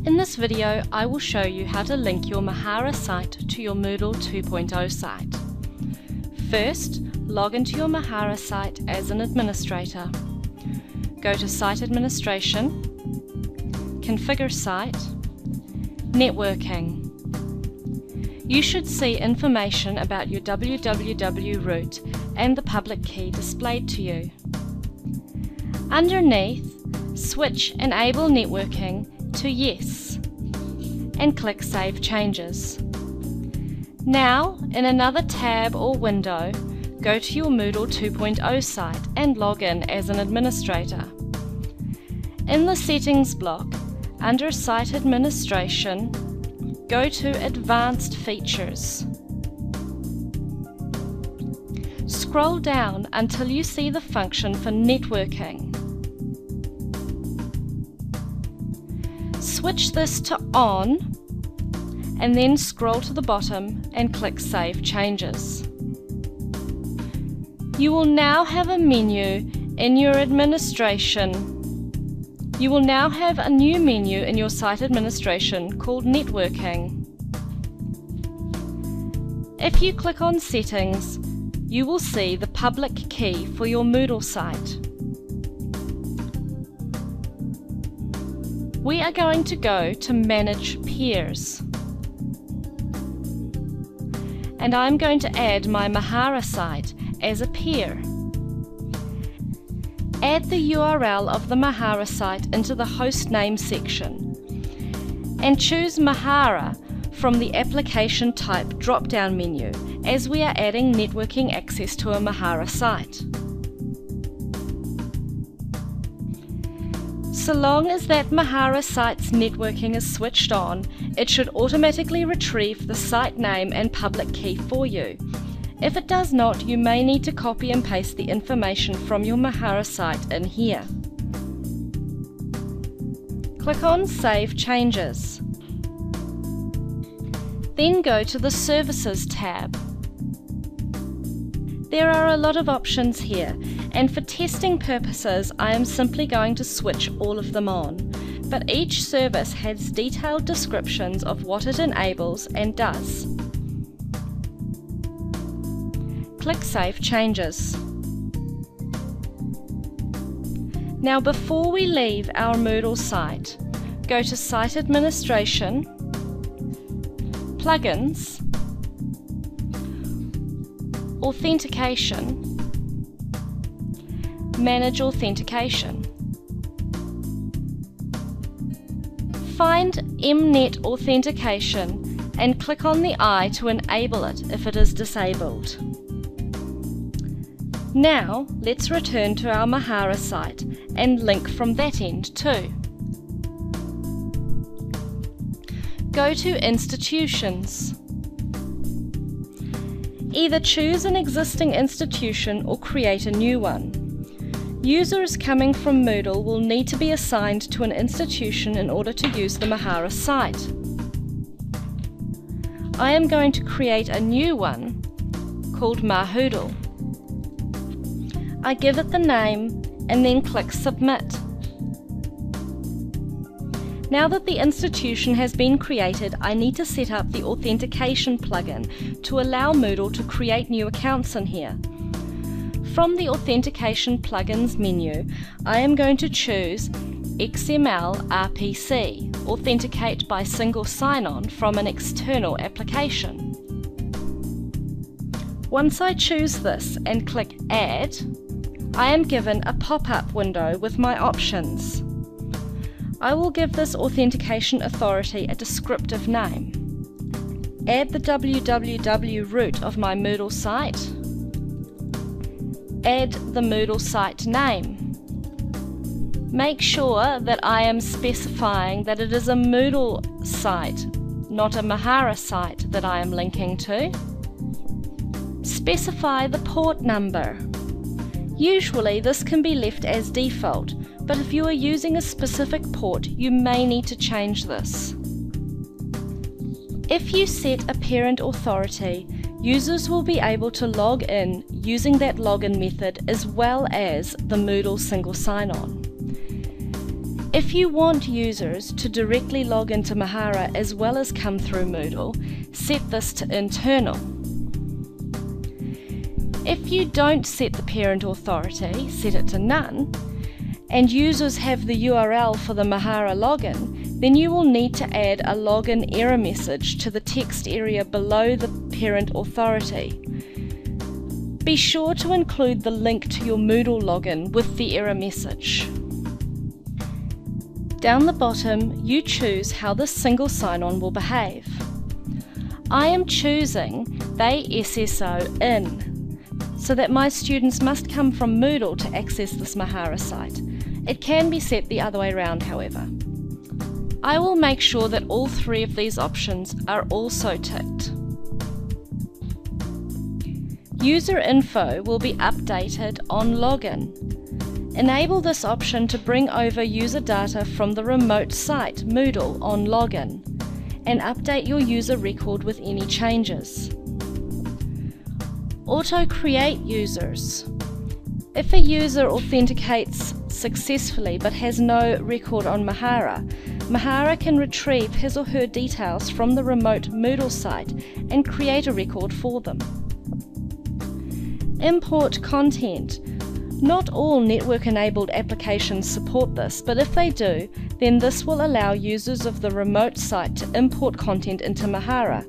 In this video, I will show you how to link your Mahara site to your Moodle 2.0 site. First, log into your Mahara site as an administrator. Go to Site Administration, Configure Site, Networking. You should see information about your www root and the public key displayed to you. Underneath, switch Enable Networking to Yes and click Save Changes. Now, in another tab or window, go to your Moodle 2.0 site and log in as an administrator. In the Settings block, under Site Administration, go to Advanced Features. Scroll down until you see the function for networking. Switch this to On and then scroll to the bottom and click Save Changes. You will now have a menu in your administration. You will now have a new menu in your site administration called Networking. If you click on Settings, you will see the public key for your Moodle site. We are going to go to Manage Peers. And I'm going to add my Mahara site as a peer. Add the URL of the Mahara site into the host name section and choose Mahara from the Application Type drop-down menu as we are adding networking access to a Mahara site. So long as that Mahara site's networking is switched on, it should automatically retrieve the site name and public key for you. If it does not, you may need to copy and paste the information from your Mahara site in here. Click on Save Changes. Then go to the Services tab. There are a lot of options here, and for testing purposes I am simply going to switch all of them on, but each service has detailed descriptions of what it enables and does. Click Save Changes. Now before we leave our Moodle site, go to Site Administration, Plugins, Authentication, Manage Authentication. Find Mnet Authentication and click on the I to enable it if it is disabled. Now let's return to our Mahara site and link from that end too. Go to Institutions. Either choose an existing institution or create a new one. Users coming from Moodle will need to be assigned to an institution in order to use the Mahara site. I am going to create a new one called Mahoodle. I give it the name and then click Submit. Now that the institution has been created, I need to set up the Authentication plugin to allow Moodle to create new accounts in here. From the Authentication plugins menu, I am going to choose XML RPC, Authenticate by Single Sign-On from an external application. Once I choose this and click Add, I am given a pop-up window with my options. I will give this authentication authority a descriptive name. Add the www root of my Moodle site. Add the Moodle site name. Make sure that I am specifying that it is a Moodle site, not a Mahara site that I am linking to. Specify the port number. Usually this can be left as default, but if you are using a specific port, you may need to change this. If you set a parent authority, users will be able to log in using that login method as well as the Moodle single sign-on. If you want users to directly log into Mahara as well as come through Moodle, set this to internal. If you don't set the parent authority, set it to none, and users have the URL for the Mahara login, then you will need to add a login error message to the text area below the parent authority. Be sure to include the link to your Moodle login with the error message. Down the bottom, you choose how this single sign-on will behave. I am choosing they SSO in, so that my students must come from Moodle to access this Mahara site. It can be set the other way around, however. I will make sure that all three of these options are also ticked. User info will be updated on login. Enable this option to bring over user data from the remote site Moodle on login and update your user record with any changes. Auto-create users. If a user authenticates successfully but has no record on Mahara, Mahara can retrieve his or her details from the remote Moodle site and create a record for them. Import content. Not all network-enabled applications support this, but if they do, then this will allow users of the remote site to import content into Mahara.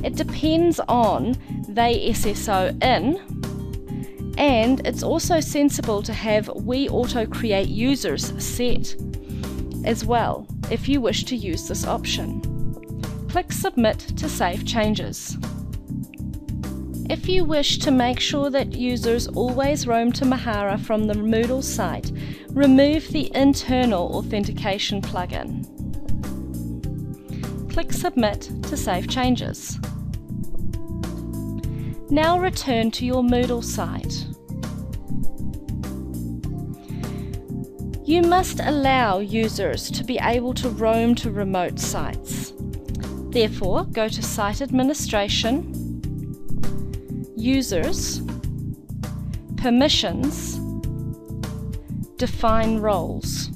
It depends on they SSO in, and it's also sensible to have we auto-create users set as well if you wish to use this option. Click Submit to save changes. If you wish to make sure that users always roam to Mahara from the Moodle site, remove the internal authentication plugin. Click Submit to save changes. Now return to your Moodle site. You must allow users to be able to roam to remote sites. Therefore, go to Site Administration, Users, Permissions, Define Roles.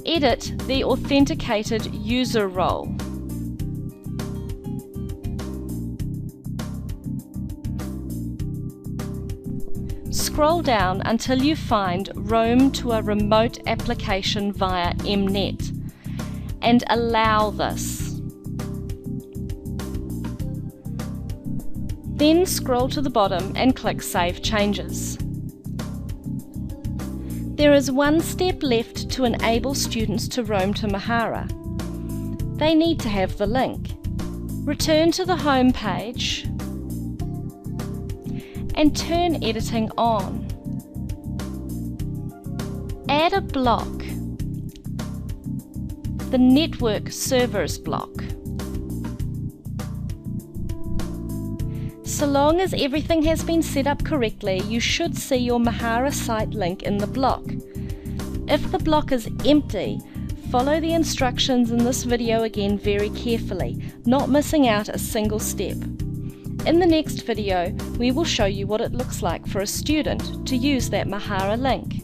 Edit the authenticated user role. Scroll down until you find Roam to a remote application via MNet and allow this. Then scroll to the bottom and click Save Changes. There is one step left to enable students to roam to Mahara. They need to have the link. Return to the home page and turn editing on. Add a block, the Network Servers block. So long as everything has been set up correctly, you should see your Mahara site link in the block. If the block is empty, follow the instructions in this video again very carefully, not missing out a single step. In the next video, we will show you what it looks like for a student to use that Mahara link.